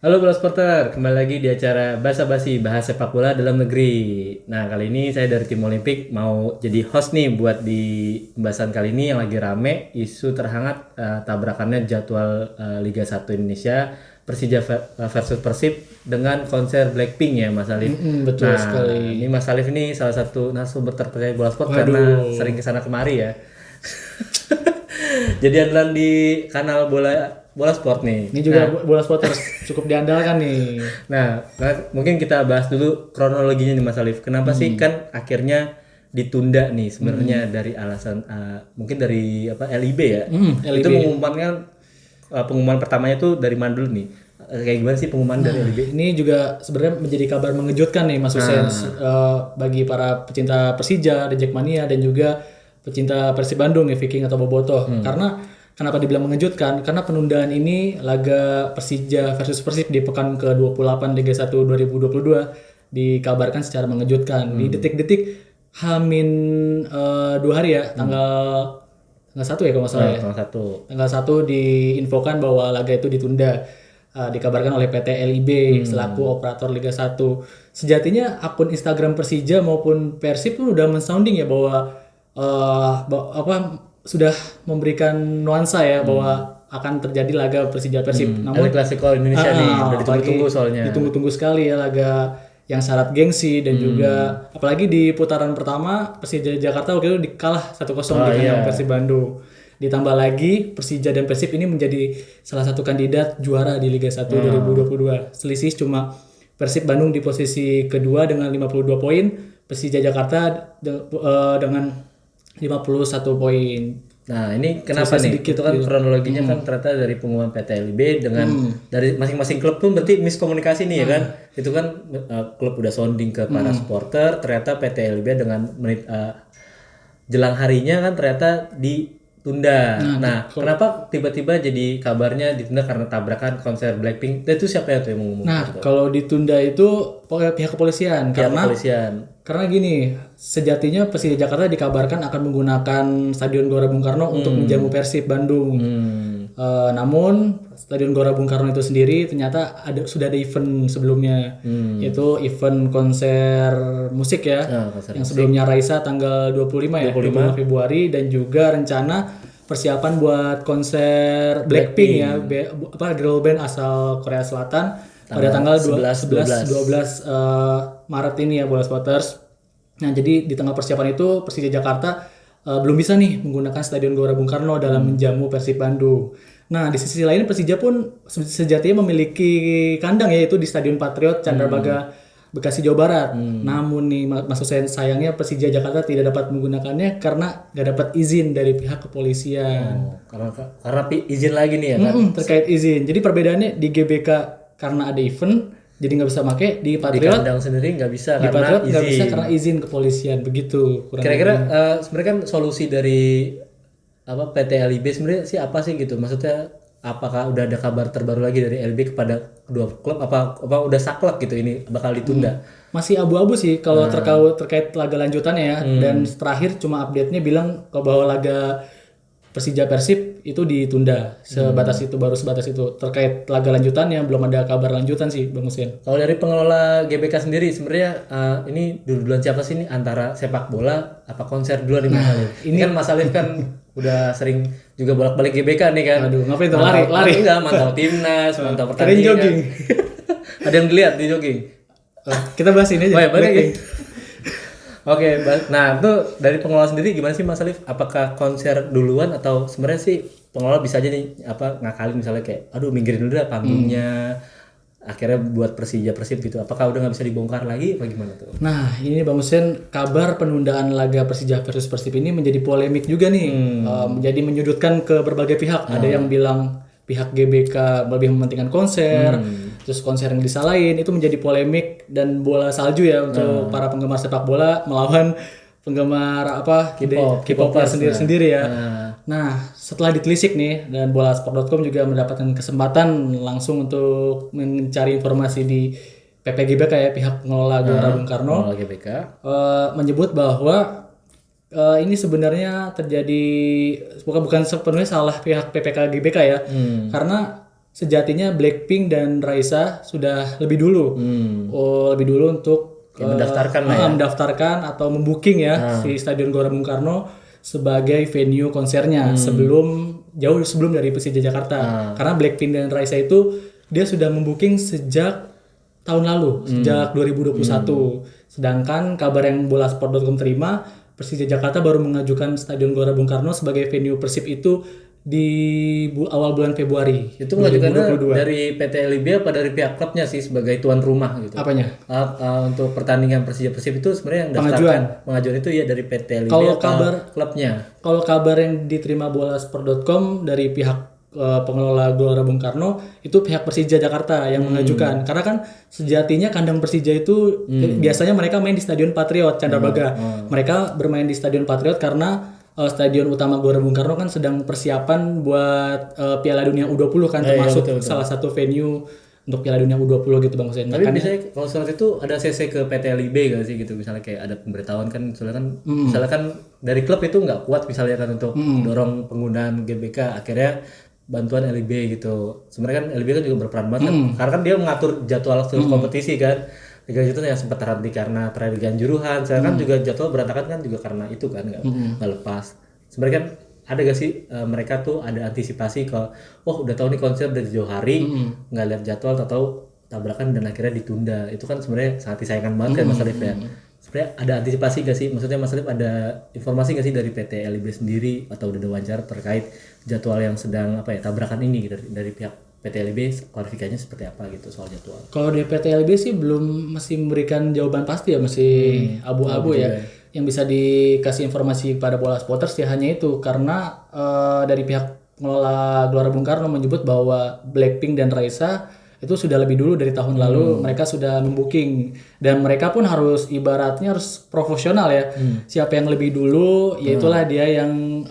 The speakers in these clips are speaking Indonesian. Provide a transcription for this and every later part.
Halo Bola Supporter, kembali lagi di acara Basa Basi Bahas Sepak Bola Dalam Negeri. Nah, kali ini saya dari tim Olimpik mau jadi host nih buat di pembahasan kali ini yang lagi rame isu terhangat tabrakannya jadwal Liga 1 Indonesia Persija versus Persib dengan konser Blackpink ya Mas Alif. Betul Nah, ini sekali. Mas Alif ini salah satu narasumber terpercaya Bola Sport karena sering Waduh. kesana kemari ya. Jadi andalan di kanal bola bola sport nih. Ini juga Nah, bola supporters cukup diandalkan nih. Nah, mungkin kita bahas dulu kronologinya nih Mas Alif. Kenapa sih kan akhirnya ditunda nih sebenarnya dari alasan mungkin dari apa LIB ya. Itu LIB. pengumuman pertamanya tuh dari mana dulu nih? Kayak gimana sih pengumuman dari LIB? Ini juga sebenarnya menjadi kabar mengejutkan nih Mas Hussein bagi para pecinta Persija, The Jackmania dan juga pecinta Persib Bandung ya Viking atau Bobotoh. Karena kenapa dibilang mengejutkan? Karena penundaan ini laga Persija versus Persib di pekan ke-28 Liga 1 2022 dikabarkan secara mengejutkan. Di detik-detik Hamin 2 hari ya, tanggal 1 ya kalau nggak salah ya. Salah satu. Tanggal 1 diinfokan bahwa laga itu ditunda. Dikabarkan oleh PT LIB selaku operator Liga 1. Sejatinya akun Instagram Persija maupun Persib pun udah men-sounding ya bahwa sudah memberikan nuansa ya bahwa akan terjadi laga Persija Persib. El Clasico Indonesia nih udah ditunggu-tunggu apalagi soalnya. ditunggu-tunggu sekali ya laga yang syarat gengsi dan juga apalagi di putaran pertama Persija Jakarta waktu itu dikalah 1-0 di kandang Persib Bandung. Ditambah lagi Persija dan Persib ini menjadi salah satu kandidat juara di Liga 1 2022. Selisih cuma Persib Bandung di posisi kedua dengan 52 poin, Persija Jakarta dengan 51 poin. Nah, ini kenapa Selisih nih? sedikit Itu kan gitu. kronologinya kan ternyata dari pengumuman PT LIB dengan dari masing-masing klub pun berarti miskomunikasi nih ya kan. Itu kan klub udah sounding ke para supporter, ternyata PT LIB dengan jelang harinya kan ternyata ditunda. Nah, kenapa tiba-tiba jadi kabarnya ditunda karena tabrakan konser Blackpink? Dan itu siapa yang tuh yang mengumumkan? Nah, kalau ditunda itu pihak kepolisian Pihak karena kepolisian. gini, sejatinya Persija Jakarta dikabarkan akan menggunakan Stadion Gelora Bung Karno untuk menjamu Persib Bandung. Namun Stadion Gelora Bung Karno itu sendiri ternyata sudah ada event sebelumnya, yaitu event konser musik ya, Konser yang sebelumnya Raisa tanggal 25 ya, 25 Februari dan juga rencana persiapan buat konser Blackpink ya, girl band asal Korea Selatan pada tanggal 11 Maret ini ya Bola Spotters. Nah, jadi di tengah persiapan itu Persija Jakarta belum bisa nih menggunakan Stadion Gelora Bung Karno dalam menjamu Persib Bandung. Nah, di sisi lain Persija pun sejatinya memiliki kandang yaitu di Stadion Patriot Candrabaga Bekasi Jawa Barat. Namun nih Mas Hussein, sayangnya Persija Jakarta tidak dapat menggunakannya karena gak dapat izin dari pihak kepolisian. Karena izin lagi nih ya kan. Terkait izin. Jadi perbedaannya di GBK karena ada event jadi nggak bisa pakai, di Di Patriot kandang sendiri nggak bisa di karena Patriot nggak bisa izin. karena izin kepolisian begitu kurang Kira-kira sebenarnya kan solusi dari apa PT LIB sebenarnya sih apa sih gitu? Maksudnya apakah udah ada kabar terbaru lagi dari LIB kepada kedua klub apa udah saklek gitu ini bakal ditunda? masih abu-abu sih kalau terkait laga lanjutannya ya. Dan terakhir cuma update-nya bilang kalau bahwa laga Persija Persib itu ditunda sebatas itu terkait laga lanjutannya belum ada kabar lanjutan sih Bang Husin. Kalau dari pengelola GBK sendiri sebenarnya ini duluan siapa sih ini antara sepak bola apa konser duluan nih Mas Alif? Ini kan Mas Alif kan udah sering juga bolak-balik GBK nih kan. Aduh, ngapain tuh Mantau- lari? Enggak, mantau timnas, mantau Kirain pertandingan. jogging. Ada yang dilihat di jogging. Kita bahas ini aja. Oh ya, balik Blackpink. lagi. Oke, nah itu dari pengelola sendiri gimana sih Mas Alif? Apakah konser duluan atau sebenarnya sih pengelola bisa aja nih apa ngakalin misalnya kayak aduh minggirin dulu dah panggungnya. Akhirnya buat Persija Persib gitu. Apakah udah nggak bisa dibongkar lagi apa gimana tuh? Nah, ini Bang Husin, kabar penundaan laga Persija versus Persib ini menjadi polemik juga nih. Menjadi menyudutkan ke berbagai pihak. Ada yang bilang pihak GBK lebih mementingkan konser, terus konser yang disalahin, itu menjadi polemik dan bola salju ya untuk para penggemar sepak bola melawan penggemar K-popers sendiri-sendiri ya. Nah, setelah ditelisik nih dan bolasport.com juga mendapatkan kesempatan langsung untuk mencari informasi di PPGBK ya, pihak pengelola Gelora Bung Karno, Pengelola GBK. menyebut bahwa ini sebenarnya terjadi bukan sepenuhnya salah pihak PPK GBK ya, karena sejatinya Blackpink dan Raisa sudah lebih dulu. Lebih dulu untuk mendaftarkan lah ya. Mendaftarkan atau membooking ya si Stadion Gelora Bung Karno sebagai venue konsernya jauh sebelum dari Persija Jakarta. Karena Blackpink dan Raisa itu dia sudah membooking sejak tahun lalu, sejak 2021. Sedangkan kabar yang bolasport.com terima, Persija Jakarta baru mengajukan Stadion Gelora Bung Karno sebagai venue Persib itu di awal bulan Februari. Itu mengajukannya dari PT LIB apa dari pihak klubnya sih sebagai tuan rumah gitu? Apanya? Untuk pertandingan Persija Persib itu sebenarnya yang pengajuan itu ya dari PT LIB atau klubnya? Kalau kabar yang diterima bolasport.com dari pihak pengelola Gelora Bung Karno itu pihak Persija Jakarta yang mengajukan, karena kan sejatinya kandang Persija itu biasanya mereka main di Stadion Patriot Candrabaga. Mereka bermain di Stadion Patriot karena stadion utama Gelora Bung Karno kan sedang persiapan buat Piala Dunia U20 kan, termasuk betul. Salah satu venue untuk Piala Dunia U20 gitu Bang Hussein. Tapi biasanya kalau seperti itu ada CC ke PT LIB gak sih gitu, misalnya kayak ada pemberitahuan kan, misalnya kan dari klub itu nggak kuat misalnya kan untuk dorong penggunaan GBK, akhirnya bantuan LIB gitu. Sebenarnya kan LIB kan juga berperan banget kan, karena kan dia mengatur jadwal seluruh kompetisi kan. Liga itu yang sempat terhenti karena tragedi Kanjuruhan. Saya kan juga jadwal berantakan kan juga karena itu kan nggak lepas. Sebenarnya kan ada gak sih mereka tuh ada antisipasi kalau udah tahu nih konser dari jauh hari, nggak lihat jadwal atau tabrakan dan akhirnya ditunda. Itu kan sebenarnya sangat disayangkan banget kan Mas Alif ya. Sebenarnya ada antisipasi gak sih? Maksudnya Mas Alif ada informasi gak sih dari PT LIB sendiri atau udah ada wawancara terkait jadwal yang sedang tabrakan ini dari pihak PT LIB, klarifikasinya seperti apa gitu soal jadwal? Kalau dari PT LIB sih masih memberikan jawaban pasti ya, masih abu-abu ya. Yang bisa dikasih informasi kepada bola supporters ya hanya itu, karena dari pihak pengelola Gelora Bung Karno menyebut bahwa Blackpink dan Raisa itu sudah lebih dulu dari tahun lalu mereka sudah membooking, dan mereka pun harus ibaratnya harus profesional ya. Siapa yang lebih dulu ya itulah dia yang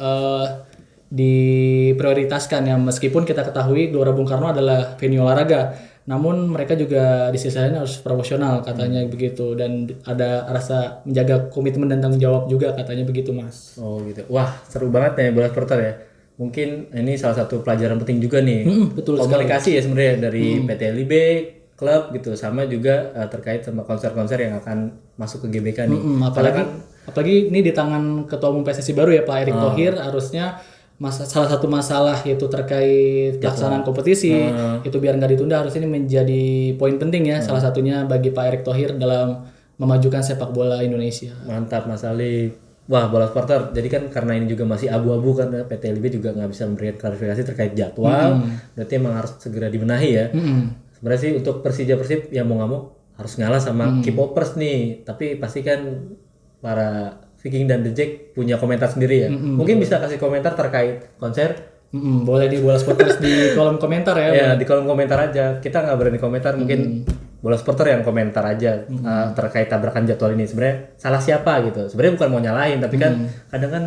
diprioritaskan ya, meskipun kita ketahui Gelora Bung Karno adalah venue olahraga, namun mereka juga di sisi lain harus profesional katanya begitu, dan ada rasa menjaga komitmen dan tanggung jawab juga katanya begitu Mas. Oh gitu. Wah seru banget ya bola supporter ya. Mungkin ini salah satu pelajaran penting juga nih, betul komunikasi sekali. Ya sebenarnya dari PT LIB, klub gitu, sama juga terkait sama konser-konser yang akan masuk ke GBK nih. Apalagi ini di tangan Ketua Umum PSSI baru ya Pak Erick Thohir, harusnya salah satu masalah yaitu terkait pelaksanaan kompetisi itu biar nggak ditunda, harus ini menjadi poin penting ya, salah satunya bagi Pak Erick Thohir dalam memajukan sepak bola Indonesia. Mantap Mas Ali. Wah bola supporter, jadi kan karena ini juga masih abu-abu kan, PT LIB juga nggak bisa memberikan klarifikasi terkait jadwal, berarti emang harus segera dibenahi ya. Sebenarnya sih untuk Persija Persib yang mau nggak mau harus ngalah sama K-popers nih, tapi pasti kan para Viking dan The Jack punya komentar sendiri ya. Mungkin bisa kasih komentar terkait konser. Boleh di bola supporters di kolom komentar ya. Ya di kolom komentar aja. Kita nggak berani komentar, mungkin bola supporter yang komentar aja terkait tabrakan jadwal ini. Sebenarnya salah siapa gitu. Sebenarnya bukan mau nyalahin, tapi kan kadang kan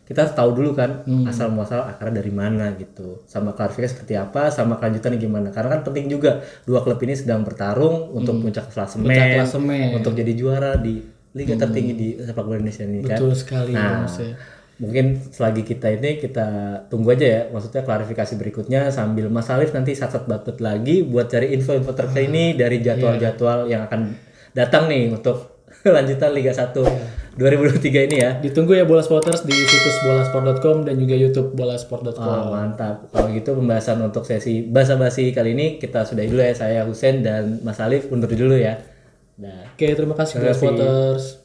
kita harus tahu dulu kan asal muasal akarnya dari mana gitu. Sama klarifikasi seperti apa, sama kelanjutannya gimana. Karena kan penting juga dua klub ini sedang bertarung untuk puncak klasemen, untuk jadi juara di liga tertinggi di sepak bola Indonesia ini kan. Betul sekali. Nah, mungkin selagi kita tunggu aja ya, maksudnya klarifikasi berikutnya sambil Mas Alif nanti sat-sat batut lagi buat cari info-info terkini dari jadwal-jadwal yang akan datang nih untuk lanjutan Liga 1 2023 ini ya. Ditunggu ya bola supporters di situs bolasport.com dan juga YouTube bolasport.com. Mantap. Kalau gitu pembahasan untuk sesi basa-basi kali ini kita sudahi dulu ya. Saya Husen dan Mas Alif undur dulu ya. Oke, terima kasih bola supporters.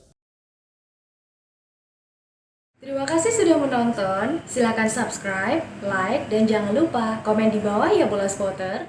Terima kasih sudah menonton. Silakan subscribe, like, dan jangan lupa komen di bawah ya bola supporter.